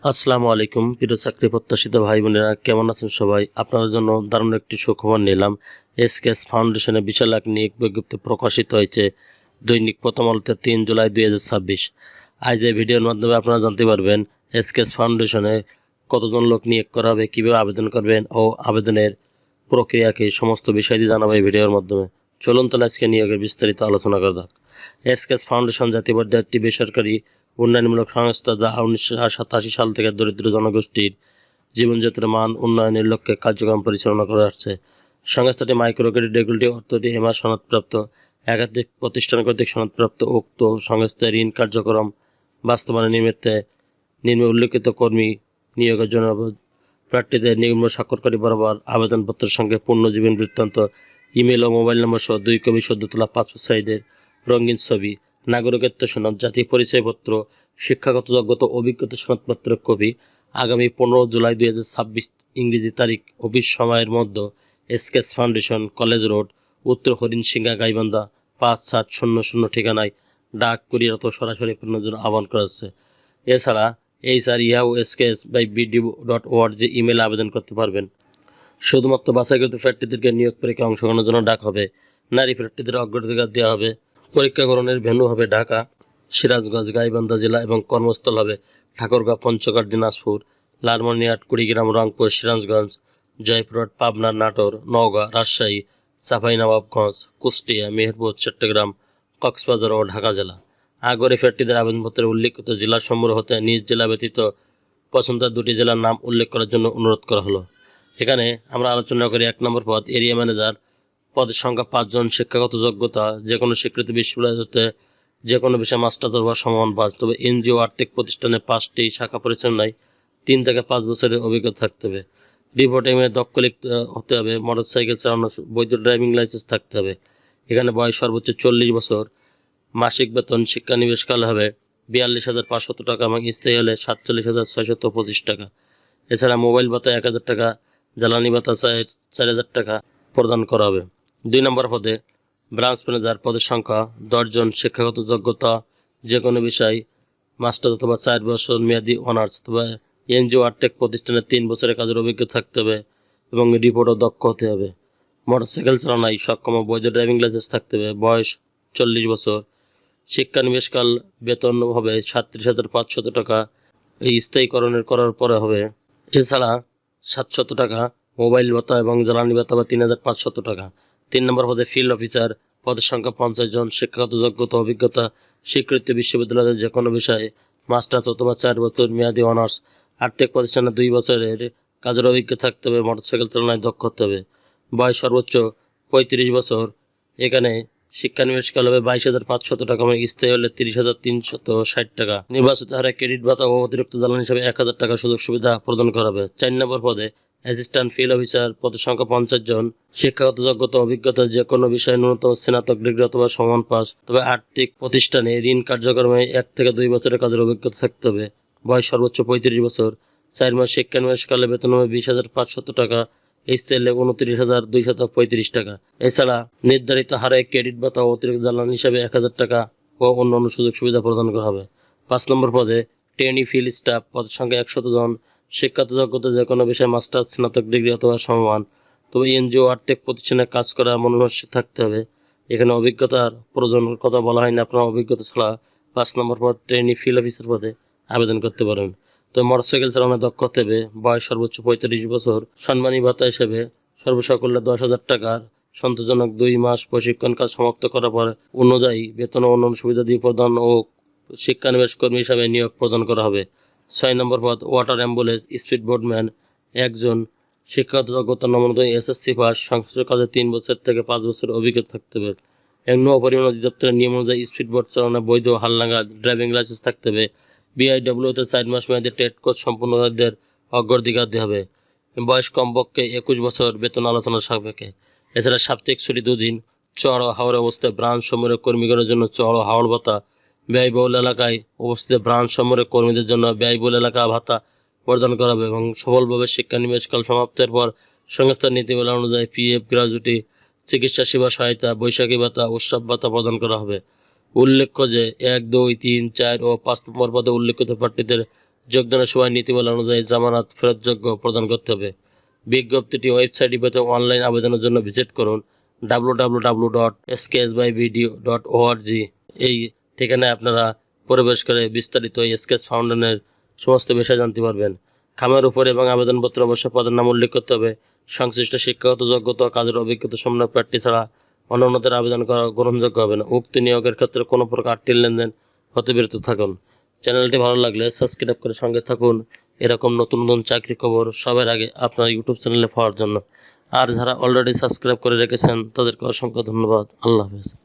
আসসালামু আলাইকুম প্রিয় চাকরি প্রত্যাশিত ভাই বোনেরা, কেমন আছেন সবাই? আপনাদের জন্য দারুণ একটি সুখবর নিলাম। এসকেএস ফাউন্ডেশনে 20 লাখ নিয়োগ বিজ্ঞপ্তি প্রকাশিত হয়েছে দৈনিক প্রথম আলোতে 3 জুলাই 2026। আজ এই ভিডিওর মাধ্যমে আপনারা জানতে পারবেন এসকেএস ফাউন্ডেশনে কতজন লোক নিয়োগ করা হবে, কীভাবে আবেদন করবেন ও আবেদনের প্রক্রিয়া কি, সমস্ত বিষয়টি জানাবো এই ভিডিওর মাধ্যমে। চলুন তাহলে আজকে নিয়োগের বিস্তারিত আলোচনা করা যাক। এসকেএস ফাউন্ডেশন জাতীয়বাদী একটি বেসরকারি উন্নয়নমূলক সংস্থা যা 1987 সাল থেকে দরিদ্র জনগোষ্ঠীর জীবনযাত্রার মান উন্নয়নের লক্ষ্যে কার্যক্রম পরিচালনা করে আসছে। সংস্থাটি micro credit regulatory authority MR সনদপ্রাপ্ত একাধিক প্রতিষ্ঠান কর্তৃক সনদপ্রাপ্ত। উক্ত সংস্থায় ঋণ কার্যক্রম বাস্তবায়নের নিম্নে উল্লেখিত কর্মী নিয়োগের জন্য প্রার্থীদের নিম্ন স্বাক্ষরকারী বরাবর আবেদনপত্রের সঙ্গে পূর্ণ জীবন বৃত্তান্ত, ইমেল ও মোবাইল নম্বর সহ 2 কপি সদ্য তোলা পাসপোর্ট সাইজের রঙিন ছবি, নাগরিকত্ব সনদ, জাতীয় পরিচয়পত্র, শিক্ষাগত যোগ্যতা অভিজ্ঞতা সনদপত্রের কপি আগামী 15 জুলাই 2026 ইংরেজি তারিখ অফিস সময়ের মধ্যে এসকেএস ফাউন্ডেশন, কলেজ রোড, উত্তর হরিণশিঙ্গা, গাইবান্ধা 5700 ঠিকানায় ডাক, কুরিয়ার অথবা সরাসরি পণ্যের জন্য আহ্বান করা হচ্ছে। এছাড়া hr@bdu.org ইমেল আবেদন করতে পারবেন। শুধুমাত্র বাছাইকৃত প্রার্থীদেরকে নিয়োগ পরীক্ষায় অংশগ্রহণের জন্য ডাক হবে। নারী প্রার্থীদের অগ্রাধিকার দেওয়া হবে। পরীক্ষা গ্রহণের ভেন্যু হবে ঢাকা, সিরাজগঞ্জ, গাইবান্ধা জেলা এবং কর্মস্থল হবে ঠাকুরগাঁও, পঞ্চগড়, দিনাজপুর, লালমনিরহাট, কুড়িগ্রাম, রংপুর, সিরাজগঞ্জ, জয়পুরহাট, পাবনা, নাটোর, নওগাঁ, রাজশাহী, চাঁপাইনবাবগঞ্জ, কুষ্টিয়া, মেহেরপুর, চট্টগ্রাম, কক্সবাজার ও ঢাকা জেলা। আগ্রহী প্রার্থীদের আবেদনপত্রে উল্লিখিত জেলাসমূহ হতে নিজ জেলা ব্যতীত পছন্দের 2টি জেলার নাম উল্লেখ করার জন্য অনুরোধ করা হলো। এখানে আমরা আলোচনা করি 1 নম্বর পদ এরিয়া ম্যানেজার। পদের সংখ্যা 5 জন। শিক্ষাগত যোগ্যতা যে কোনো স্বীকৃত বিশ্ববিদ্যালয় হতে যে কোনো বিষয়ে মাস্টার্স অথবা সমান পাস। তবে এনজিও আর্থিক প্রতিষ্ঠানে 5টি শাখা পরিচালনায় 3 থেকে 5 বছরের অভিজ্ঞতা থাকতে হবে। রিপোর্টিংয়ে দক্ষ লিখতে হতে হবে। মোটরসাইকেল চালানো বৈধ ড্রাইভিং লাইসেন্স থাকতে হবে। এখানে বয়স সর্বোচ্চ 40 বছর। মাসিক বেতন শিক্ষানিবেশকাল হবে 42,500 টাকা এবং স্থায়ী হলে 47,625 টাকা। এছাড়া মোবাইল ভাতা 1,000 টাকা, জ্বালানি ভাতা 4,000 টাকা প্রদান করা হবে। 2 নম্বর পদে ব্রাঞ্চ ম্যানেজার। পদের সংখ্যা 10 জন। শিক্ষাগত যোগ্যতা যে কোনো বিষয় মাস্টার্স অথবা 4 বছর মেয়াদী অনার্স অথবা এনজিও আর্থিক প্রতিষ্ঠানে 3 বছরের কাজের অভিজ্ঞতা থাকতে হবে এবং রিপোর্টও দক্ষ হতে হবে। মোটরসাইকেল চালানোয় সক্ষম, বৈধ ড্রাইভিং লাইসেন্স থাকতে হবে। বয়স 40 বছর। শিক্ষানিবেশকাল বেতন হবে 37,500 টাকা, এই স্থায়ীকরণের করার পরে হবে। এছাড়া 700 টাকা মোবাইল ভাতা এবং জ্বালানি ভাতা বা 3,500 টাকা। 3 নম্বর পদে ফিল্ড অফিসার। পদের সংখ্যা 50 জন। শিক্ষাগত যোগ্যতা অভিজ্ঞতা স্বীকৃত বিশ্ববিদ্যালয়ের যে কোনো বিষয়ে মাস্টার্স অথবা 4 বছর মেয়াদী অনার্স। আর্থিক প্রতিষ্ঠানে 2 বছরের কাজের অভিজ্ঞতা থাকতে হবে। মোটরসাইকেল চালানোয় দক্ষ হতে হবে। বয়স সর্বোচ্চ 35 বছর। এখানে শিক্ষানিবেশকাল হবে 22,500 টাকা এবং স্থায়ী হলে 30,360 টাকা। নির্বাচিত হারে ক্রেডিট ভাতা ও অতিরিক্ত জ্বালানি হিসাবে 1,000 টাকা সুযোগ সুবিধা প্রদান করা হবে। 4 নম্বর পদে অ্যাসিস্ট্যান্ট ফিল্ড অফিসার। পদের সংখ্যা 50 জন। শিক্ষাগত যোগ্যতা অভিজ্ঞতা যে কোনো বিষয়ে ন্যূনতম স্নাতক ডিগ্রি অথবা সমান পাস। তবে আর্থিক প্রতিষ্ঠানে ঋণ কার্যক্রমে 1 থেকে 2 বছরের কাজের অভিজ্ঞতা থাকতে হবে। বয়স সর্বোচ্চ 35 বছর। 4 মাস শিক্ষানিবেশকালে বেতন হবে 20,500 টাকা, স্থায়ী 29,235 টাকা। এছাড়া নির্ধারিত হারে ক্রেডিট ভাতা ও অতিরিক্ত জ্বালানি হিসাবে 1,000 টাকা ও অন্যান্য সুযোগ সুবিধা প্রদান করা হবে। 5 নম্বর পদে ট্রেনি ফিল্ড স্টাফ। পদের সংখ্যা 100 জন। শিক্ষাগত যোগ্যতা যে কোনো বিষয়ে মাস্টার্স, স্নাতক ডিগ্রি অথবা সমান। তবে এনজিও আর্থিক প্রতিষ্ঠানে কাজ করা মনোনয়ন থাকতে হবে। এখানে অভিজ্ঞতার প্রয়োজনের কথা বলা হয়নি। আপনার অভিজ্ঞতা ছাড়া 5 নম্বর পদ ট্রেনি ফিল্ড অফিসার পদে আবেদন করতে পারেন। তো মোটরসাইকেল চালানো দক্ষ হতে হবে। বয়স সর্বোচ্চ 35 বছর। সম্মানী ভাতা হিসেবে সর্বসাকুল্যে 10,000 টাকার সন্তোষজনক 2 মাস প্রশিক্ষণ কাজ সমাপ্ত করার পর অনুযায়ী বেতন ও অন্যান্য সুবিধা দিয়ে প্রদান ও শিক্ষানিবেশ কর্মী হিসাবে নিয়োগ প্রদান করা হবে। 6 নম্বর পদ ওয়াটার অ্যাম্বুলেন্স স্পিড বোটম্যান। 1 জন। শিক্ষাগত যোগ্যতা নমনীয় এসএসসি পাস। সংশ্লিষ্ট কাজে 3 বছর থেকে 5 বছর অভিজ্ঞতা থাকতে হবে। নৌ পরিবহন অধিদপ্তরের নিয়ম অনুযায়ী স্পিড বোট চালানো বৈধ হালনাগা ড্রাইভিং লাইসেন্স থাকতে হবে। বিআইডব্লিউতে 4 মাস মেয়াদী টেট কোর্স সম্পূর্ণকারীদের অগ্রাধিকার দেওয়া হবে। বয়স কমপক্ষে 21 বছর। বেতন আলোচনা সাপেক্ষে। এছাড়া সাপ্তাহিক ছুটি 2 দিন। চড় ও হাওড়ে অবস্থিত ব্রাঞ্চ সমূহের কর্মীগণের জন্য চড় ও হাওড় ভাতা। ব্যয়বহুল এলাকায় অবস্থিত ব্রাঞ্চ সমূহের কর্মীদের জন্য ব্যয়বহুল এলাকা ভাতা প্রদান করা হবে এবং সফলভাবে শিক্ষানিবেশকাল সমাপ্তের পর সংস্থার নীতিমালা অনুযায়ী পিএফ, গ্র্যাজুইটি, চিকিৎসা সেবা সহায়তা, বৈশাখী ভাতা, উৎসব ভাতা প্রদান করা হবে। উল্লেখ্য যে 1, 2, 3, 4 ও 5 নম্বর পদে উল্লেখিত প্রার্থীদের যোগদানের সময় নীতিমালা অনুযায়ী জামানত ফেরতযোগ্য প্রদান করতে হবে। বিজ্ঞপ্তিটি ওয়েবসাইটে পেতে অনলাইন আবেদনের জন্য ভিজিট করুন www.skesbyvideo.org। এই ঠিকানায় আপনারা প্রবেশ করে বিস্তারিত স্কেচ ফাউন্ডেশনের সমস্ত বিষয় জানতে পারবেন। খামের উপর এবং আবেদনপত্র অবশ্যই পদের নাম উল্লেখ করতে হবে। সংশ্লিষ্ট শিক্ষাগত যোগ্যতা ও কাজের অভিজ্ঞতা সম্পন্ন প্রার্থী ছাড়া অন্যান্যদের আবেদন করা গ্রহণযোগ্য হবে না। উক্ত নিয়োগের ক্ষেত্রে কোনো প্রকার আর্থিক লেনদেন হতে বিরত থাকুন। চ্যানেলটি ভালো লাগলে সাবস্ক্রাইব করে সঙ্গে থাকুন এরকম নতুন নতুন চাকরি খবর সবার আগে আপনার ইউটিউব চ্যানেলে পাওয়ার জন্য। আর যারা অলরেডি সাবস্ক্রাইব করে রেখেছেন তাদেরকে অসংখ্য ধন্যবাদ। আল্লাহ হাফেজ।